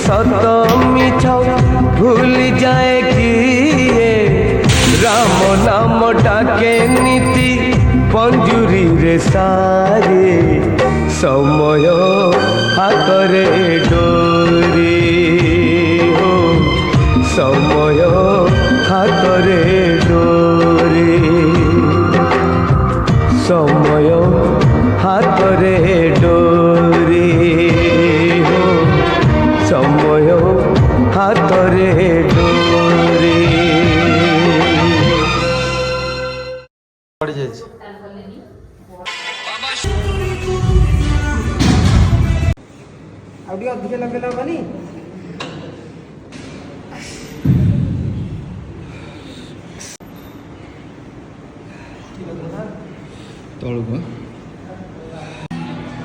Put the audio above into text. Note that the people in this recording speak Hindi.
सत मिछ भूल जाए किए राम नाम डाके नीति पंजुरी रे सारे समय हातरे डोरी हो समय हातरे डोरी समय हातरे डोरी हो समय हातरे डोरी पड़ जाए आउडी अधिक लगे बनी तौक